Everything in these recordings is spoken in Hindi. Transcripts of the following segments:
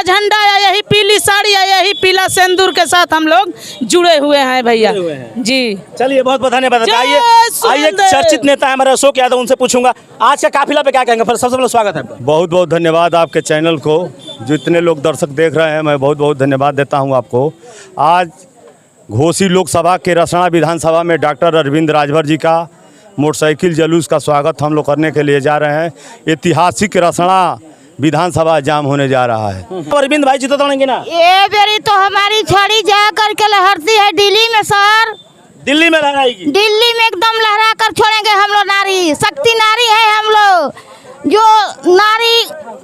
पीला झंडा या यही पीली साड़ी या यही पीला सिंदूर के साथ हम लोग जुड़े हुए हैं भैया जी। चलिए बहुत बहुत धन्यवाद। आइए चर्चित नेता है हमारे अशोक यादव, उनसे पूछूंगा आज का काफिला पे क्या कहेंगे। फिर सबसे पहले स्वागत है आपका। बहुत बहुत धन्यवाद आपके चैनल को, जितने लोग दर्शक देख रहे हैं मैं बहुत बहुत धन्यवाद देता हूं आपको। आज घोसी लोकसभा के रसना विधानसभा में डॉक्टर अरविंद राजभर जी का मोटरसाइकिल जुलूस का स्वागत हम लोग करने के लिए जा रहे हैं। ऐतिहासिक रसना विधानसभा जाम होने जा रहा है। अरविंद भाई जीतो तोड़ेंगे ना? ये बेरी तो हमारी छड़ी जा करके लहरती है दिल्ली में सर। दिल्ली में लहराएगी? दिल्ली में एकदम लहरा कर छोड़ेंगे हम लोग। नारी शक्ति नारी है हम लोग, जो नारी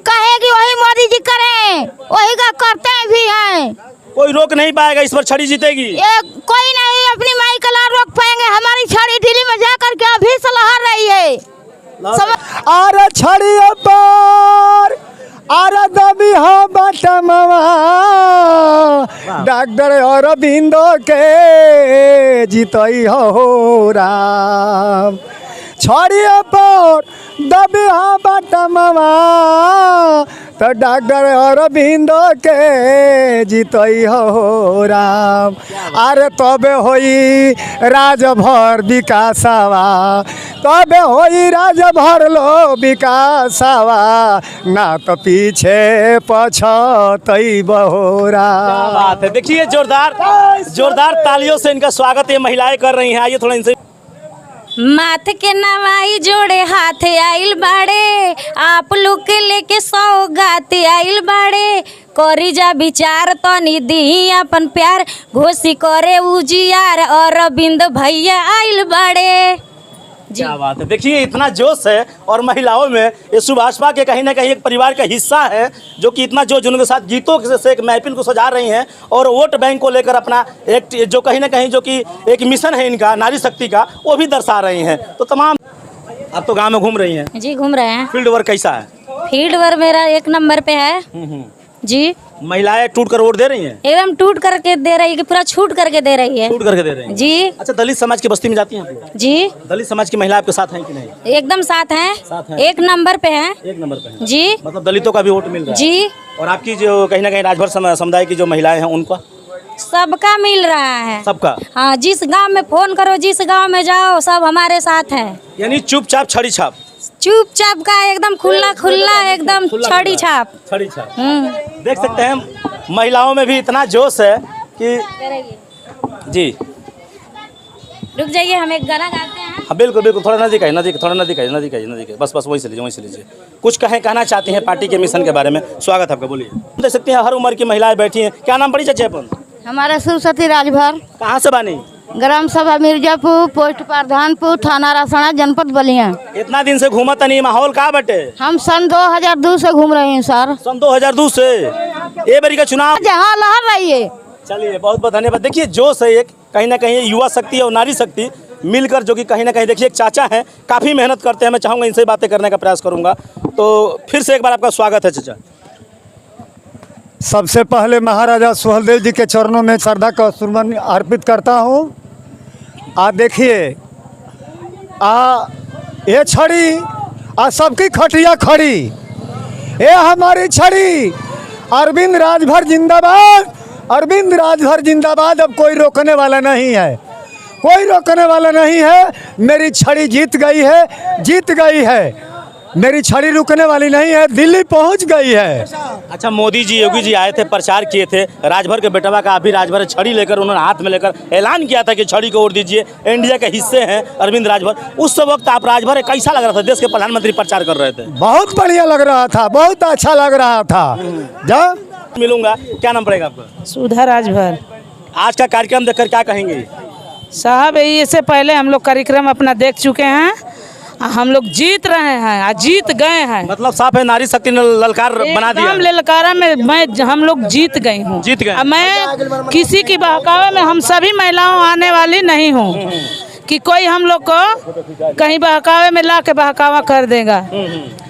कहेगी वही मोदी जी करें, वही का करते भी हैं। कोई रोक नहीं पाएगा, इस पर छड़ी जीतेगी? कोई नहीं अपनी माई का लाल रोक पाएंगे। हमारी छड़ी दिल्ली में जा करके अभी से लहर रही है। अरे छड़िया पर अरे दबी हो बटमवा डॉक्टर अरविंद के जीतई हो राम। छड़िया पर दबी हो बटमवा तो डॉक्टर अरविंद के जीतई हो राम। अरे तबे होई राजभर विकासवा, तबे होई राजभर लो विकासवा, ना तो पीछे पछतई बहोरा। बात है। देखिए जोरदार तालियों से इनका स्वागत ये महिलाएं कर रही हैं। आइए थोड़ा इनसे। माथ के नवाई जोड़े हाथ आइल बाड़े, आप लोग के लेके सौगात आइल बाड़े, करी जा विचार तनी दी अपन प्यार, घोसी करे उजियार अरविंद भैया आइल बाड़े। क्या बात है। देखिए इतना जोश है और महिलाओं में ये सुभाषपा के कहीं ना कहीं एक परिवार का हिस्सा है, जो कि इतना जोश उनके साथ गीतों से एक महफिल को सजा रही हैं और वोट बैंक को लेकर अपना एक जो कहीं ना कहीं जो कि एक मिशन है इनका नारी शक्ति का, वो भी दर्शा रही हैं। तो तमाम आप तो गाँव में घूम रही हैं? जी घूम रहे हैं। फील्ड वर्क कैसा है? फील्ड वर्क मेरा 1 नंबर पे है जी। महिलाएं टूट कर वोट दे रही हैं? एकदम टूट करके दे रही है, पूरा छूट करके दे रही है। छूट करके दे रही हैं जी। अच्छा, दलित समाज की बस्ती में जाती हैं जी? दलित समाज की महिला आपके साथ हैं कि नहीं? एकदम साथ हैं, 1 नंबर पे हैं। 1 नंबर पे हैं जी। मतलब दलितों का भी वोट मिल रहा है जी। और आपकी जो कहीं ना कहीं राजभर समुदाय की जो महिलाएं हैं उनका सबका मिल रहा है। सबका? हाँ, जिस गांव में फोन करो, जिस गांव में जाओ, सब हमारे साथ हैं। यानी चुपचाप छड़ी छाप? चुपचाप का एकदम खुला एकदम छड़ी छाप। देख सकते हैं महिलाओं में भी इतना जोश है कि जी। रुक जाइए, हम एक गाना गाते हैं। हाँ बिल्कुल बिल्कुल, थोड़ा नजदीक है, थोड़ा नजदीक है, बस वहीं से लीजिए। कुछ कहना चाहती हैं पार्टी के मिशन के बारे में? स्वागत है आपका, बोलिए। देख सकते हैं हर उम्र की महिलाएं बैठी हैं। क्या नाम पड़ी चाचा अपन? हमारा सरस्वती राजभर। कहाँ से बानी? ग्राम सभा मिर्जापुर, पोस्ट प्रधानपुर, थाना रसना, जनपद बलिया। इतना दिन से घूमत नहीं, माहौल कहाँ बटे? हम सन 2002 से घूम रहे हैं सर। सन 2002 से? ये बारी का चुनाव जहाँ लहर रही है। चलिए बहुत बहुत धन्यवाद। देखिए जोश है एक, कहीं ना कहीं युवा शक्ति और नारी शक्ति मिलकर, जो कि कहीं ना कहीं देखिए एक चाचा हैं, काफ़ी मेहनत करते हैं। मैं चाहूँगा इनसे बातें करने का प्रयास करूँगा। तो फिर से एक बार आपका स्वागत है चाचा। सबसे पहले महाराजा सुहेलदेव जी के चरणों में श्रद्धा का सुमन अर्पित करता हूँ। देखिए ये छड़ी सबकी खटिया खड़ी, ये हमारी छड़ी। अरविंद राजभर जिंदाबाद, अरविंद राजभर जिंदाबाद। अब कोई रोकने वाला नहीं है, कोई रोकने वाला नहीं है। मेरी छड़ी जीत गई है, जीत गई है। मेरी छड़ी रुकने वाली नहीं है, दिल्ली पहुंच गई है। अच्छा, मोदी जी योगी जी आए थे, प्रचार किए थे राजभर के बेटवा का, अभी राजभर छड़ी लेकर उन्होंने हाथ में लेकर ऐलान किया था कि छड़ी को वोट दीजिए, इंडिया के हिस्से हैं अरविंद राजभर। उस वक्त आप राजभर कैसा लग रहा था? देश के प्रधानमंत्री प्रचार कर रहे थे। बहुत बढ़िया लग रहा था, बहुत अच्छा लग रहा था। जब मिलूंगा, क्या नाम पड़ेगा आपका? सुधा राजभर। आज का कार्यक्रम देखकर क्या कहेंगे साहब? इससे पहले हम लोग कार्यक्रम अपना देख चुके हैं, हम लोग जीत रहे हैं, जीत गए हैं। मतलब साफ है नारी शक्ति ने ललकार बना दिया। ललकारा में हम लोग जीत गई हूँ, जीत गए। मैं किसी की बहकावे में हम सभी महिलाओं आने वाली नहीं हूँ कि कोई हम लोग को कहीं बहकावे में ला के बहकावा कर देगा।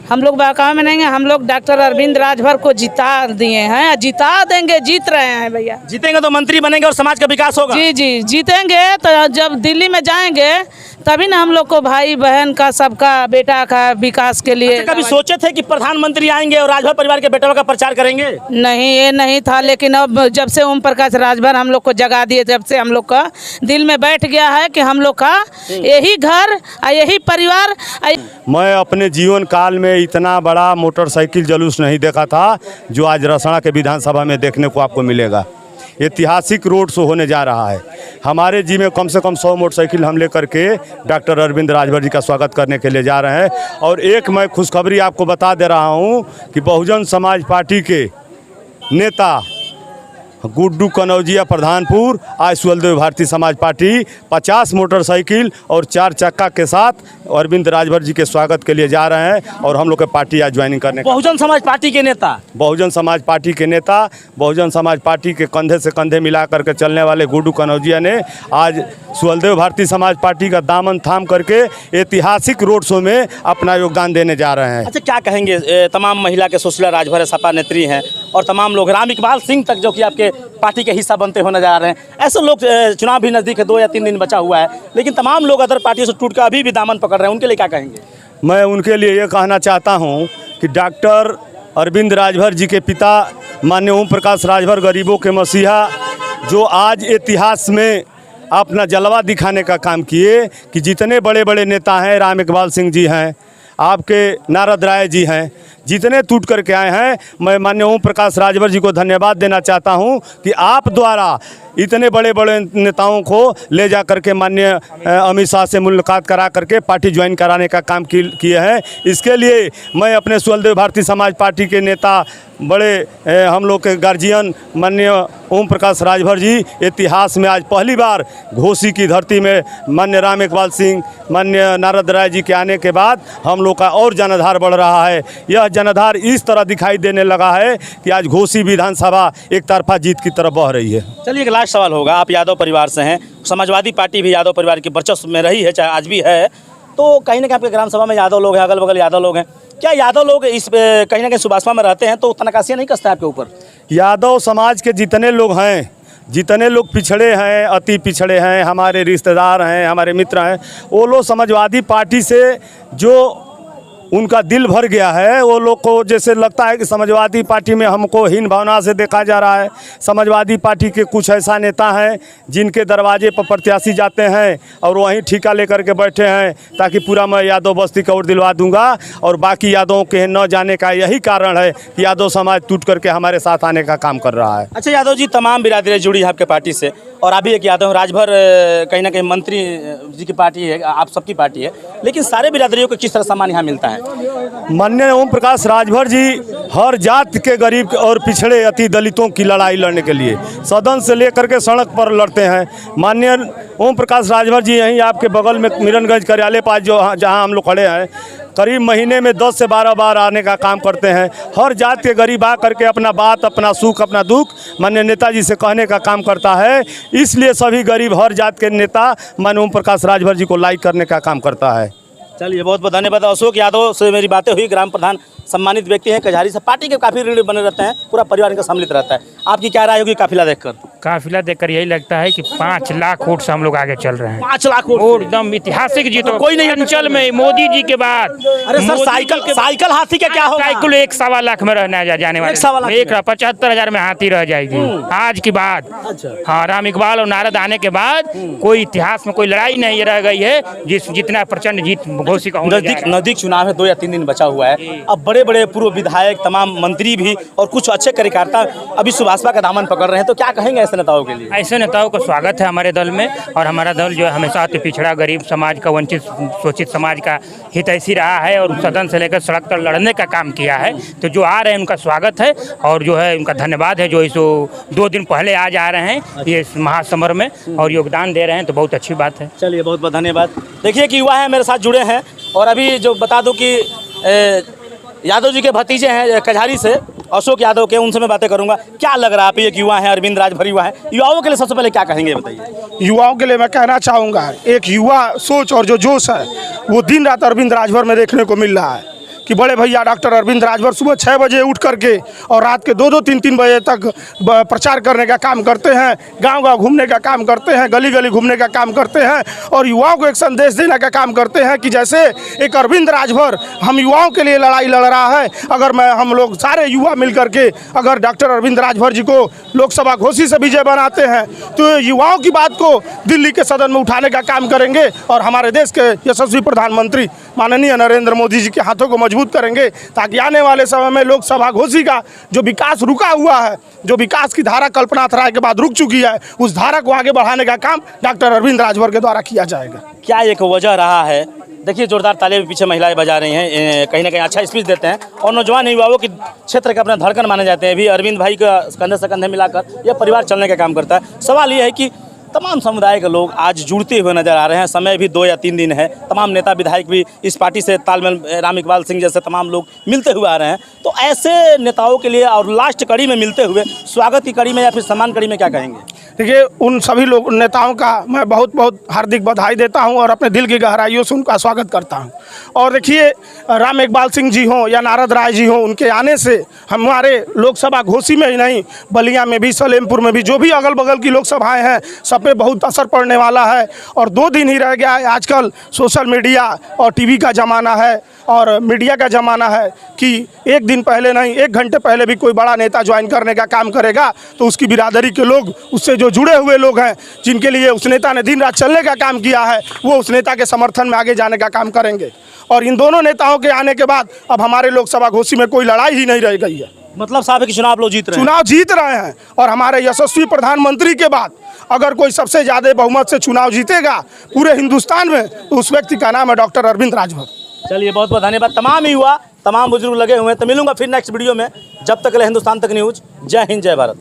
हम लोग बहकावे में नहीं है, हम लोग डॉक्टर अरविंद राजभर को जिता दिए हैं, जिता देंगे, जीत रहे हैं भैया। जीतेंगे तो मंत्री बनेंगे और समाज का विकास होगा। जी जी जीतेंगे तो जब दिल्ली में जाएंगे तभी ना हम लोग को भाई बहन का सबका बेटा का विकास के लिए। कभी सोचे थे कि प्रधानमंत्री आएंगे और राजभर परिवार के बेटों का प्रचार करेंगे? नहीं, ये नहीं था, लेकिन अब जब से ओम प्रकाश राजभर हम लोग को जगा दिए, जब से हम लोग का दिल में बैठ गया है कि हम लोग का यही घर और यही परिवार। मैं अपने जीवन काल में इतना बड़ा मोटरसाइकिल जुलूस नहीं देखा था जो आज रसड़ा के विधानसभा में देखने को आपको मिलेगा। ऐतिहासिक रोड शो होने जा रहा है। हमारे जी में कम से कम 100 मोटरसाइकिल हम लेकर के डॉक्टर अरविंद राजभर जी का स्वागत करने के लिए जा रहे हैं। और एक मैं खुशखबरी आपको बता दे रहा हूं कि बहुजन समाज पार्टी के नेता गुड्डू कनौजिया प्रधानपुर आज सुहलदेव भारतीय समाज पार्टी 50 मोटरसाइकिल और 4 चक्का के साथ अरविंद राजभर जी के स्वागत के लिए जा रहे हैं और हम लोग के पार्टी आज ज्वाइनिंग करने। बहुजन समाज पार्टी के नेता, बहुजन समाज पार्टी के नेता, बहुजन समाज पार्टी के कंधे से कंधे मिला करके चलने वाले गुड्डू कनौजिया ने आज सुहलदेव भारतीय समाज पार्टी का दामन थाम करके ऐतिहासिक रोड शो में अपना योगदान देने जा रहे हैं। अच्छा, क्या कहेंगे तमाम महिला के सुशीला राजभर सपा नेत्री हैं और तमाम लोग, राम इकबाल सिंह तक जो कि आपके पार्टी के हिस्सा बनते होने जा रहे हैं, ऐसे लोग, चुनाव भी नज़दीक है, 2 या 3 दिन बचा हुआ है, लेकिन तमाम लोग अदर पार्टियों से टूट कर अभी भी दामन पकड़ रहे हैं, उनके लिए क्या कहेंगे? मैं उनके लिए ये कहना चाहता हूँ कि डॉक्टर अरविंद राजभर जी के पिता माननीय ओम प्रकाश राजभर गरीबों के मसीहा जो आज इतिहास में अपना जलवा दिखाने का काम किए कि जितने बड़े बड़े नेता हैं, राम इकबाल सिंह जी हैं, आपके नारद राय जी हैं, जितने टूट करके आए हैं, मैं माननीय ओम प्रकाश राजभर जी को धन्यवाद देना चाहता हूं कि आप द्वारा इतने बड़े बड़े नेताओं को ले जा करके माननीय अमित शाह से मुलाकात करा करके पार्टी ज्वाइन कराने का काम किए हैं। इसके लिए मैं अपने सुहलदेव भारतीय समाज पार्टी के नेता, बड़े हम लोग के गार्जियन माननीय ओम प्रकाश राजभर जी इतिहास में आज पहली बार घोसी की धरती में माननीय राम इकबाल सिंह, माननीय नारद राय जी के आने के बाद हम लोग का और जनाधार बढ़ रहा है। यह जनाधार इस तरह दिखाई देने लगा है कि आज घोसी विधानसभा एक तरफा जीत की तरफ बह रही है। चलिए, एक लास्ट सवाल होगा। आप यादव परिवार से हैं, समाजवादी पार्टी भी यादव परिवार की वर्चस्व में रही है, चाहे आज भी है, तो कहीं ना कहीं आपके ग्राम सभा में यादव लोग हैं, अगल बगल यादव लोग हैं, क्या यादव लोग इस कहीं ना कहीं सुभाषपा में रहते हैं तो तनकासियाँ नहीं कसते आपके ऊपर? यादव समाज के जितने लोग हैं, जितने लोग पिछड़े हैं, अति पिछड़े हैं, हमारे रिश्तेदार हैं, हमारे मित्र हैं, वो लोग समाजवादी पार्टी से जो उनका दिल भर गया है, वो लोग को जैसे लगता है कि समाजवादी पार्टी में हमको हीन भावना से देखा जा रहा है। समाजवादी पार्टी के कुछ ऐसा नेता हैं जिनके दरवाजे पर प्रत्याशी जाते हैं और वहीं ठेका लेकर के बैठे हैं ताकि पूरा मैं यादव बस्ती का वोट दिलवा दूंगा, और बाकी यादवों के न जाने का यही कारण है कि यादव समाज टूट करके हमारे साथ आने का काम कर रहा है। अच्छा यादव जी, तमाम बिरादरी जुड़ी है आपके पार्टी से और अभी एक यादव राजभर कहीं ना कहीं मंत्री जी की पार्टी है, आप सबकी पार्टी है, लेकिन सारे बिरादरियों को किस तरह सम्मान यहाँ मिलता है? माननीय ओम प्रकाश राजभर जी हर जात के गरीब और पिछड़े अति दलितों की लड़ाई लड़ने के लिए सदन से लेकर के सड़क पर लड़ते हैं। माननीय ओम प्रकाश राजभर जी यहीं आपके बगल में मिरनगंज कार्यालय पास जहां हम लोग खड़े हैं, करीब महीने में 10 से 12 बार आने का काम करते हैं। हर जात के गरीब आ करके अपना बात, अपना सुख, अपना दुख माननीय नेताजी से कहने का काम करता है। इसलिए सभी गरीब हर जात के नेता माननीय ओम प्रकाश राजभर जी को लाइक करने का काम करता है। चलिए, बहुत बहुत धन्यवाद। अशोक यादव से मेरी बातें हुई, ग्राम प्रधान सम्मानित व्यक्ति हैं, कचहरी से पार्टी के काफ़ी ऋण बने रहते हैं, पूरा परिवार इनका सम्मिलित रहता है। आपकी क्या राय होगी काफिला देखकर? काफिला देखकर यही लगता है कि 5 लाख वोट से हम लोग आगे चल रहे हैं। 5 लाख वोट एकदम ऐतिहासिक जीत। कोई नहीं अंचल में मोदी जी के बाद। अरे सर, साइकिल हाथी का क्या होगा? साइकिल 1.25 लाख में रहने जाने वाले, 75,000 में हाथी रह जाएगी आज की बात। हाँ, राम इकबाल और नारद आने के बाद कोई इतिहास में कोई लड़ाई नहीं रह गई है जितना प्रचंड जीत घोषित का। नजदीक चुनाव है, 2 या 3 दिन बचा हुआ है। अब बड़े बड़े पूर्व विधायक, तमाम मंत्री भी और कुछ अच्छे कार्यकर्ता अभी सुभाषपा का दामन पकड़ रहे हैं, तो क्या कहेंगे ऐसे नेताओं के लिए? ऐसे नेताओं का स्वागत है हमारे दल में, और हमारा दल जो है हमेशा अति पिछड़ा गरीब समाज का, वंचित शोषित समाज का हितैषी रहा है और सदन से लेकर सड़क तक लड़ने का काम किया है। तो जो आ रहे हैं उनका स्वागत है और जो है उनका धन्यवाद है, जो इस 2 दिन पहले आज आ रहे हैं ये महासमर में और योगदान दे रहे हैं, तो बहुत अच्छी बात है। चलिए, बहुत बहुत धन्यवाद। देखिए कि युवा है मेरे साथ जुड़े हैं, और अभी जो बता दूं कि यादव जी के भतीजे हैं कचहरी से, अशोक यादव के, उनसे मैं बातें करूंगा। क्या लग रहा है, आप एक युवा हैं, अरविंद राजभर युवा है, युवाओं के लिए सबसे पहले क्या कहेंगे बताइए? युवाओं के लिए मैं कहना चाहूँगा, एक युवा सोच और जो जोश है वो दिन रात अरविंद राजभर में देखने को मिल रहा है। कि बड़े भैया डॉक्टर अरविंद राजभर सुबह 6 बजे उठ करके और रात के 2-2, 3-3 बजे तक प्रचार करने का काम करते हैं, गांव-गांव घूमने का काम करते हैं, गली-गली घूमने का काम करते हैं और युवाओं को एक संदेश देने का काम करते हैं कि जैसे एक अरविंद राजभर हम युवाओं के लिए लड़ाई लड़ रहा है, अगर हम लोग सारे युवा मिल करके अगर डॉक्टर अरविंद राजभर जी को लोकसभा घोषी से विजय बनाते हैं तो युवाओं की बात को दिल्ली के सदन में उठाने का काम करेंगे और हमारे देश के यशस्वी प्रधानमंत्री माननीय नरेंद्र मोदी जी के हाथों को मजबूत करेंगे ताकि आने वाले समय में लोकसभा घोषी का जो विकास रुका हुआ है, जो विकास की धारा कल्पनाथ राय के बाद रुक चुकी है, उस धारा को आगे बढ़ाने का काम डॉक्टर अरविंद राजभर के द्वारा किया जाएगा। क्या एक वजह रहा है? देखिए जोरदार तालियां भी पीछे महिलाएं बजा रही हैं, कहीं ना कहीं अच्छा स्पीच देते हैं और नौजवान युवाओं के क्षेत्र के अपना धड़कन माने जाते हैं। भी अरविंद भाई का कंधे से कंधे मिलाकर यह परिवार चलने का काम करता है। सवाल ये है कि तमाम समुदाय के लोग आज जुड़ते हुए नजर आ रहे हैं। समय भी 2 या 3 दिन है। तमाम नेता विधायक भी इस पार्टी से तालमेल, राम इकबाल सिंह जैसे तमाम लोग मिलते हुए आ रहे हैं। तो ऐसे नेताओं के लिए और लास्ट कड़ी में मिलते हुए स्वागत की कड़ी में या फिर सम्मान कड़ी में क्या कहेंगे? देखिए उन सभी लोग नेताओं का मैं बहुत बहुत हार्दिक बधाई देता हूं और अपने दिल की गहराइयों से उनका स्वागत करता हूं। और देखिए राम इकबाल सिंह जी हों या नारद राय जी हों, उनके आने से हमारे लोकसभा घोषी में ही नहीं बलिया में भी, सलेमपुर में भी, जो भी अगल बगल की लोकसभाएं हैं सब पे बहुत असर पड़ने वाला है। और 2 दिन ही रह गया है। आजकल सोशल मीडिया और टीवी का ज़माना है और मीडिया का ज़माना है कि एक दिन पहले नहीं 1 घंटे पहले भी कोई बड़ा नेता ज्वाइन करने का काम करेगा तो उसकी बिरादरी के लोग, उससे जो जुड़े हुए लोग हैं, जिनके लिए उस नेता ने दिन रात चलने का काम किया है, वो उस नेता के समर्थन में आगे जाने का काम करेंगे। और इन दोनों नेताओं के आने के बाद अब हमारे लोकसभा घोषी में कोई लड़ाई ही नहीं रह गई है। मतलब साहब है कि चुनाव लोग जीत रहे हैं। चुनाव जीत रहे हैं और हमारे यशस्वी प्रधानमंत्री के बाद अगर कोई सबसे ज़्यादा बहुमत से चुनाव जीतेगा पूरे हिंदुस्तान में तो उस व्यक्ति का नाम है डॉक्टर अरविंद राजभर। चलिए बहुत बहुत धन्यवाद। तमाम युवा, तमाम बुजुर्ग लगे हुए हैं। तो मिलूंगा फिर नेक्स्ट वीडियो में। जब तक ले हिंदुस्तान तक न्यूज़। जय हिंद, जय भारत।